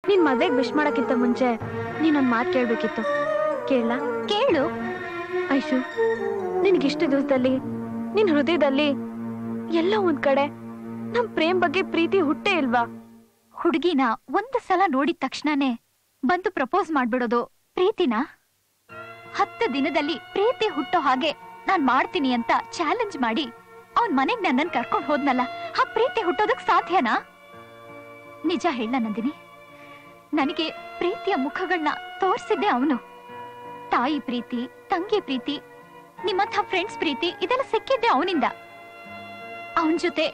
ನಿನ್ ಮದ್ವೆಗ್ ವಿಶ್ ಮಾಡಕ್ಕಿಂತ ಮುಂಚೆ ನೀನೊಂದ್ ಮಾತು ಕೇಳ್ಬೇಕಿತ್ತು. ಕೇಳ? ಕೇಳು. ಐಶು, ನಿನ್ಗಿಷ್ಟು ದಿವಸದಲ್ಲಿ ನಿನ್ ಹೃದಯದಲ್ಲಿ ಎಲ್ಲ ಒಂದ್ ಕಡೆ ನಮ್ ಪ್ರೇಮ್ ಬಗ್ಗೆ ಪ್ರೀತಿ ಹುಟ್ಟೇ ಇಲ್ವಾ? ಹುಡುಗಿನ ಒಂದು ಸಲ ನೋಡಿದ ತಕ್ಷಣನೇ ಬಂದು ಪ್ರಪೋಸ್ ಮಾಡ್ಬಿಡೋದು ಪ್ರೀತಿನಾ? 10 ದಿನದಲ್ಲಿ ಪ್ರೀತಿ ಹುಟ್ಟೋ ಹಾಗೆ ನಾನ್ ಮಾಡ್ತೀನಿ ಅಂತ ಚಾಲೆಂಜ್ ಮಾಡಿ ಅವನ್ ಮನೆಗ್ ನನ್ನನ್ ಕರ್ಕೊಂಡ್ ಹೋದ್ನಲ್ಲ, ಆ ಪ್ರೀತಿ ಹುಟ್ಟೋದಕ್ ಸಾಧ್ಯನಾ? ನಿಜ ಹೇಳ ನಂದಿನಿ, ನನಗೆ ಪ್ರೀತಿಯ ಮುಖಗಳನ್ನ ತೋರ್ಸಿದ್ದೆ ಅವನು. ತಾಯಿ ಪ್ರೀತಿ, ತಂಗಿ ಪ್ರೀತಿ, ನಿಮ್ಮಂಥ ಫ್ರೆಂಡ್ಸ್ ಪ್ರೀತಿ ಇದೆಲ್ಲ ಸಿಕ್ಕಿದ್ದೆ ಅವನಿಂದ. ಅವನ್ ಜೊತೆ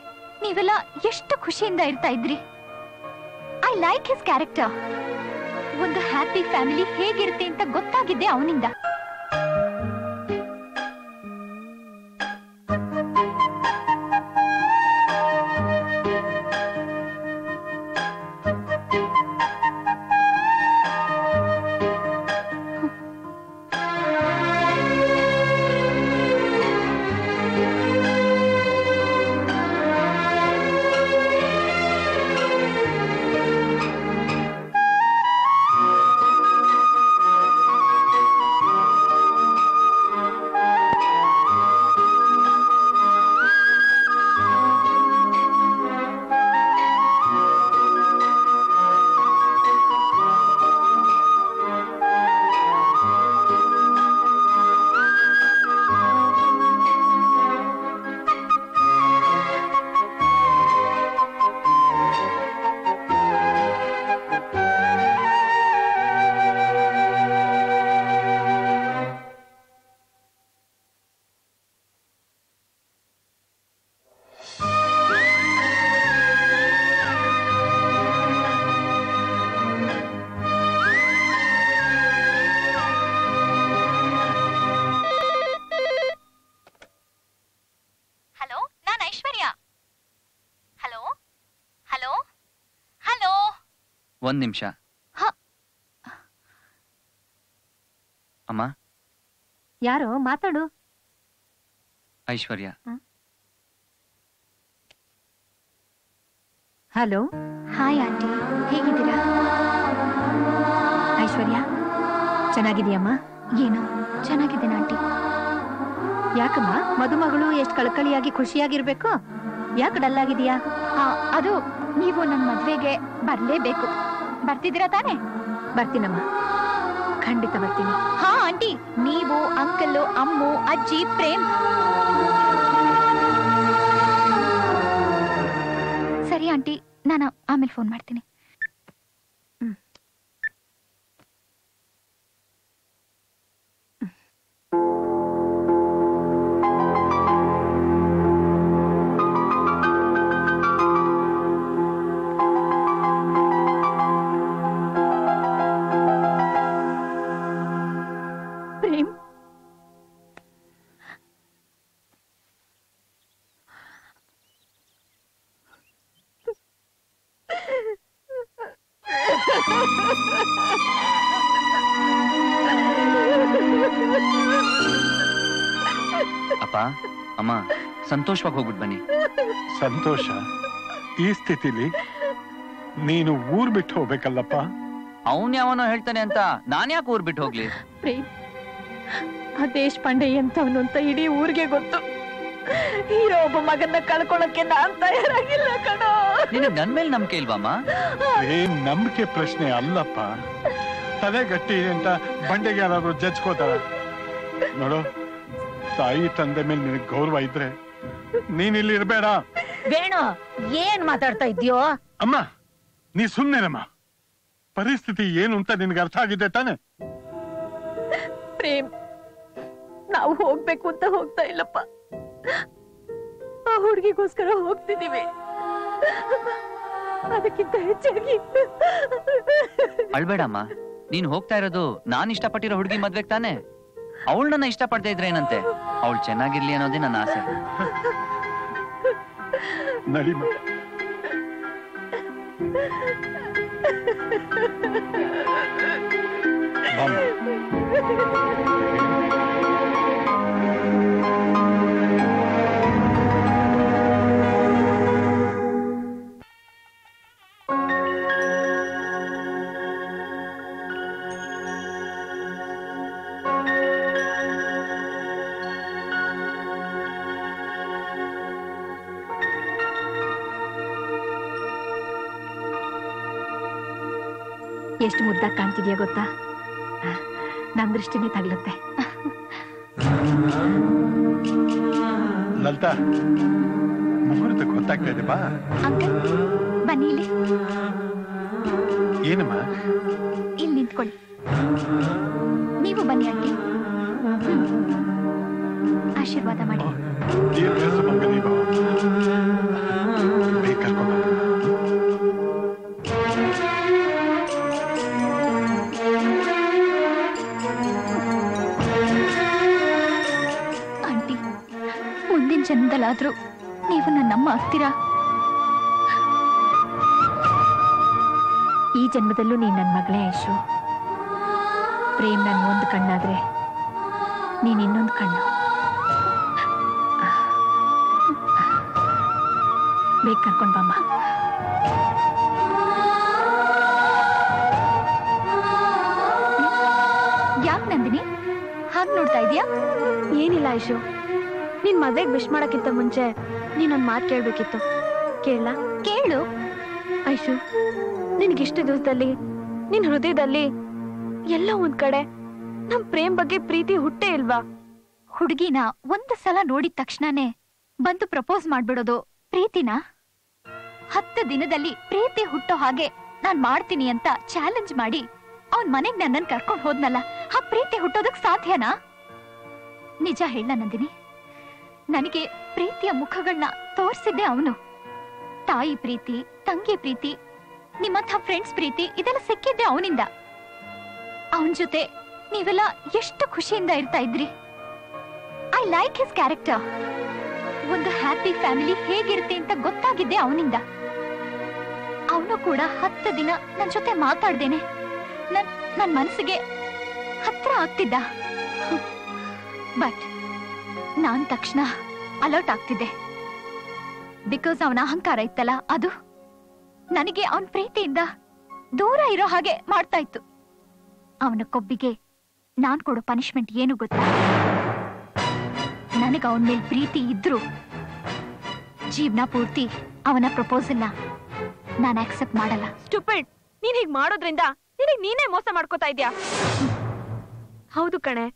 ನೀವೆಲ್ಲ ಎಷ್ಟು ಖುಷಿಯಿಂದ ಇರ್ತಾ ಇದ್ರಿ. I like his character. ಒಂದು ಹ್ಯಾಪಿ ಫ್ಯಾಮಿಲಿ ಹೇಗಿರುತ್ತೆ ಅಂತ ಗೊತ್ತಾಗಿದ್ದೆ ಅವನಿಂದ. ಒಂದ್ ನಿಮಿಷ ಅಮ್ಮ. ಯಾರೋ ಮಾತಾಡು. ಐಶ್ವರ್ಯ. ಹಲೋ. ಹಾಯ್ ಆಂಟಿ, ಹೇಗಿದ್ದೀರಾ? ಐಶ್ವರ್ಯ, ಚೆನ್ನಾಗಿದೆಯಮ್ಮ? ಏನು ಚೆನ್ನಾಗಿದ್ದೇನೆ ಆಂಟಿ. ಯಾಕಮ್ಮ, ಮದುಮಗಳು ಎಷ್ಟು ಕಳಕಳಿಯಾಗಿ ಖುಷಿಯಾಗಿರ್ಬೇಕು, ಯಾಕೆ ಡಲ್ ಆಗಿದೆಯಾ? ಅದು ನೀವು ನನ್ನ ಮದ್ವೆಗೆ ಬರ್ಲೇಬೇಕು. ಬರ್ತಿದ್ದೀರಾ ತಾನೇ? ಬರ್ತೀನಮ್ಮ, ಖಂಡಿತ ಬರ್ತೀನಿ. ಹಾ ಆಂಟಿ, ನೀವು, ಅಂಕಲ್, ಅಮ್ಮು, ಅಜ್ಜಿ, ಪ್ರೇಮ್. ಸರಿ ಆಂಟಿ, ನಾನು ಆಮೇಲೆ ಫೋನ್ ಮಾಡ್ತೀನಿ. ಅಪ್ಪ ಅಮ್ಮ ಸಂತೋಷವಾಗಿ ಹೋಗ್ಬಿಟ್ಟು ಬನ್ನಿ. ಸಂತೋಷ? ಈ ಸ್ಥಿತಿಲಿ ನೀನು ಊರ್ ಬಿಟ್ಟು ಹೋಗ್ಬೇಕಲ್ಲಪ್ಪ. ಅವನ್ ಯಾವನೋ ಹೇಳ್ತಾನೆ ಅಂತ ನಾನ್ ಯಾಕೆ ಊರ್ ಬಿಟ್ಟು ಹೋಗ್ಲಿ? ಪ್ರೇಮ್, ಆ ದೇಶಪಾಂಡೆ ಎಂತವನು ಅಂತ ಇಡೀ ಊರಿಗೆ ಗೊತ್ತು. ಹೀರೋ ಒಬ್ಬ ಮಗನ್ನ ಕಳ್ಕೊಳಕ್ಕೆ ನಾನ್ ತಯಾರಾಗಿಲ್ಲ ಕಣೋ. ನಿನಗೆ ನನ್ ಮೇಲೆ ನಂಬಿಕೆ ಇಲ್ವಮ್ಮ? ನಂಬಿಕೆ ಪ್ರಶ್ನೆ ಅಲ್ಲಪ್ಪ, ತಲೆ ಗಟ್ಟಿ ಅಂತ ಬಂಡೆಗೆ ಯಾರಾದ್ರೂ ಜಜ್ಕೋತಾರ ನೋಡು. ತಾಯಿ ತಂದೆ ಮೇಲೆ ನಿನಗೆ ಗೌರವ ಇದ್ರೆ ನೀನಿಲ್ಲಿ ಇರ್ಬೇಡ. ಬೇಣು, ಏನ್ ಮಾತಾಡ್ತಾ ಇದ್ಯೋ? ಅಮ್ಮ ನೀ ಸುಮ್ನೆನಮ್ಮ. ಪರಿಸ್ಥಿತಿ ಏನು ಅಂತ ನಿನ್ಗೆ ಅರ್ಥ ಆಗಿದೆ ತಾನೆ? ಪ್ರೇಮ್, ನಾವು ಹೋಗ್ಬೇಕು ಅಂತ ಹೋಗ್ತಾ ಇಲ್ಲಪ್ಪ, ಆ ಹುಡುಗಿಗೋಸ್ಕರ ಹೋಗ್ತಿದೀವಿ. ಅದಕ್ಕಿಂತ ಹೆಚ್ಚಾಗಿ ಅಳ್ಬೇಡಮ್ಮ. ನೀನ್ ಹೋಗ್ತಾ ಇರೋದು ನಾನ್ ಇಷ್ಟಪಟ್ಟಿರೋ ಹುಡುಗಿ ಮದ್ವೆಗ್ ತಾನೆ. ಅವಳು ನನ್ನ ಇಷ್ಟಪಡ್ತಾ ಇದ್ರೆ ಏನಂತೆ, ಅವಳು ಚೆನ್ನಾಗಿರ್ಲಿ ಅನ್ನೋದೇ ನನ್ನ ಆಸೆ. ನಡಿ. ಎಷ್ಟು ಮುದ್ದಾಗಿ ಕಾಣ್ತಿದ್ಯಾ ಗೊತ್ತಾ? ನನ್ ದೃಷ್ಟಿನೇ ತಗಲುತ್ತೆ. ಲಲಿತಾ, ಮುಹೂರ್ತ ಗೊತ್ತಾಗ್ತಾ ಇದೆ, ಬಾ. ಅಂಕಲ್ ಬನ್ನಿ ಇಲ್ಲಿ. ಏನಮ್ಮ? ಇಲ್ಲಿ ನಿಂತ್ಕೊಳ್ಳಿ. ನೀವು ಬನ್ನಿ ಆಂಟಿ. ಆಶೀರ್ವಾದ ಮಾಡಿ. ಆಂಟಿ, ಮುಂದಿನ ಜನ್ಮದಲ್ಲಾದ್ರೂ ನೀವು ನನ್ನಮ್ಮ ಆಗ್ತೀರಾ? ಈ ಜನ್ಮದಲ್ಲೂ ನೀನ್ ನನ್ನ ಮಗಳೇ ಐಶು. ಪ್ರೇಮ್ ನನ್ ಒಂದು ಕಣ್ಣಾದ್ರೆ ನೀನ್ ಇನ್ನೊಂದು ಕಣ್ಣು. ಬೇಗ ಕರ್ಕೊಂಡ್ ಬಮ್ಮ. ಯಾಕೆ ನಂದಿನಿ ಹಾಗೆ ನೋಡ್ತಾ ಇದೀಯಾ? ಏನಿಲ್ಲ ಐಶು, ನಿನ್ ಮದ್ವೆಗ್ ವಿಶ್ ಮಾಡಕ್ಕಿಂತ ಮುಂಚೆ ನೀನೊಂದ್ ಮಾತು ಕೇಳ್ಬೇಕಿತ್ತು. ಕೇಳ? ಕೇಳು. ಐಶು, ನಿನ್ಗಿಷ್ಟು ದಿವಸದಲ್ಲಿ ನಿನ್ ಹೃದಯದಲ್ಲಿ ಎಲ್ಲ ಒಂದ್ ಕಡೆ ನಮ್ ಪ್ರೇಮ್ ಬಗ್ಗೆ ಪ್ರೀತಿ ಹುಟ್ಟೇ ಇಲ್ವಾ? ಹುಡುಗಿನ ಒಂದು ಸಲ ನೋಡಿದ ತಕ್ಷಣನೇ ಬಂದು ಪ್ರಪೋಸ್ ಮಾಡ್ಬಿಡೋದು ಪ್ರೀತಿನಾ? 10 ದಿನದಲ್ಲಿ ಪ್ರೀತಿ ಹುಟ್ಟೋ ಹಾಗೆ ನಾನ್ ಮಾಡ್ತೀನಿ ಅಂತ ಚಾಲೆಂಜ್ ಮಾಡಿ ಅವನ್ ಮನೆಗ್ ನನ್ನನ್ ಕರ್ಕೊಂಡ್ ಹೋದ್ನಲ್ಲ, ಆ ಪ್ರೀತಿ ಹುಟ್ಟೋದಕ್ ಸಾಧ್ಯನಾ? ನಿಜ ಹೇಳ ನಂದಿನಿ, ನನಗೆ ಪ್ರೀತಿಯ ಮುಖಗಳನ್ನ ತೋರ್ಸಿದ್ದೆ ಅವನು. ತಾಯಿ ಪ್ರೀತಿ, ತಂಗಿ ಪ್ರೀತಿ, ನಿಮ್ಮಂಥ ಫ್ರೆಂಡ್ಸ್ ಪ್ರೀತಿ ಇದೆಲ್ಲ ಸಿಕ್ಕಿದ್ದೆ ಅವನಿಂದ. ಅವನ್ ಜೊತೆ ನೀವೆಲ್ಲ ಎಷ್ಟು ಖುಷಿಯಿಂದ ಇರ್ತಾ ಇದ್ರಿ. I like his character. ಒಂದು ಹ್ಯಾಪಿ ಫ್ಯಾಮಿಲಿ ಹೇಗಿರುತ್ತೆ ಅಂತ ಗೊತ್ತಾಗಿದ್ದೆ ಅವನಿಂದ. ಅವನು ಕೂಡ 10 ದಿನ ನನ್ ಜೊತೆ ಮಾತಾಡ್ದೇನೆ ನನ್ ಮನಸ್ಸಿಗೆ ಹತ್ರ ಆಗ್ತಿದ್ದ. ಬಟ್ ನಾನ್ ತಕ್ಷಣ ಅಲರ್ಟ್ ಆಗ್ತಿದ್ದೆ. ಬಿಕಾಸ್ ಅವನ ಅಹಂಕಾರ ಇತ್ತಲ್ಲ, ಅದು ನನಗೆ ಅವನ್ ಪ್ರೀತಿಯಿಂದ ದೂರ ಇರೋ ಹಾಗೆ ಮಾಡ್ತಾ ಇತ್ತು. ಅವನ ಕೊಬ್ಬಿಗೆ ನಾನ್ ಕೊಡೋ ಪನಿಷ್ಮೆಂಟ್ ಏನು ಗೊತ್ತಾ? ನನಗ ಅವನ ಮೇಲೆ ಪ್ರೀತಿ ಇದ್ರು ಜೀವನ ಪೂರ್ತಿ ಅವನ ಪ್ರಪೋಸಲ್ನ ನಾನು ಆಕ್ಸೆಪ್ಟ್ ಮಾಡಲ್ಲ. ಸ್ಟುಪಿಡ್, ನೀನ್ ಹೀಗ್ ಮಾಡೋದ್ರಿಂದ ನಿನಗ್ ನೀನೇ ಮೋಸ ಮಾಡ್ಕೋತಾ ಇದ್ಯಾ. ಹೌದು ಕಣೆ,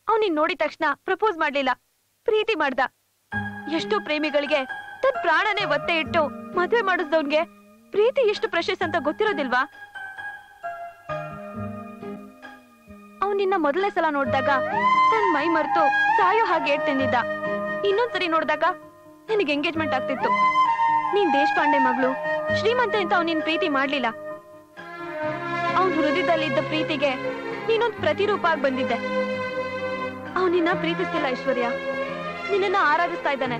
ಅವ್ನು ನೀನ್ ನೋಡಿದ ತಕ್ಷಣ ಪ್ರಪೋಸ್ ಮಾಡ್ಲಿಲ್ಲ, ಪ್ರೀತಿ ಮಾಡ್ದ. ಎಷ್ಟೋ ಪ್ರೇಮಿಗಳಿಗೆ ತನ್ ಪ್ರಾಣನೇ ಒತ್ತೆ ಇಟ್ಟು ಮದ್ವೆ ಮಾಡಿಸ್ದವನ್ಗೆ ಪ್ರೀತಿ ಎಷ್ಟು ಪ್ರೆಷಸ್ ಅಂತ ಗೊತ್ತಿರೋದಿಲ್ವಾ? ಅವ್ನ್ ನಿನ್ನ ಮೊದಲನೇ ಸಲ ನೋಡಿದಾಗ ತನ್ ಮೈ ಮರೆತು ಸಾಯೋ ಹಾಗೆ ತಿಂದಿದ್ದ. ಇನ್ನೊಂದ್ಸರಿ ನೋಡಿದಾಗ ನಿನಗೆ ಎಂಗೇಜ್ಮೆಂಟ್ ಆಗ್ತಿತ್ತು. ನೀನ್ ದೇಶಪಾಂಡೆ ಮಗಳು, ಶ್ರೀಮಂತ ಅಂತ ಅವ್ನು ನಿನ್ ಪ್ರೀತಿ ಮಾಡ್ಲಿಲ್ಲ. ಅವನ್ ಹೃದಯದಲ್ಲಿದ್ದ ಪ್ರೀತಿಗೆ ನೀನೊಂದ್ ಪ್ರತಿರೂಪ ಆಗಿ ಬಂದಿದ್ದೆ. ಅವನಿನ್ನ ಪ್ರೀತಿಸ್ತಿಲ್ಲ ಐಶ್ವರ್ಯ, ನಿನ್ನ ಆರಾಧಿಸ್ತಾ ಇದ್ದಾನೆ.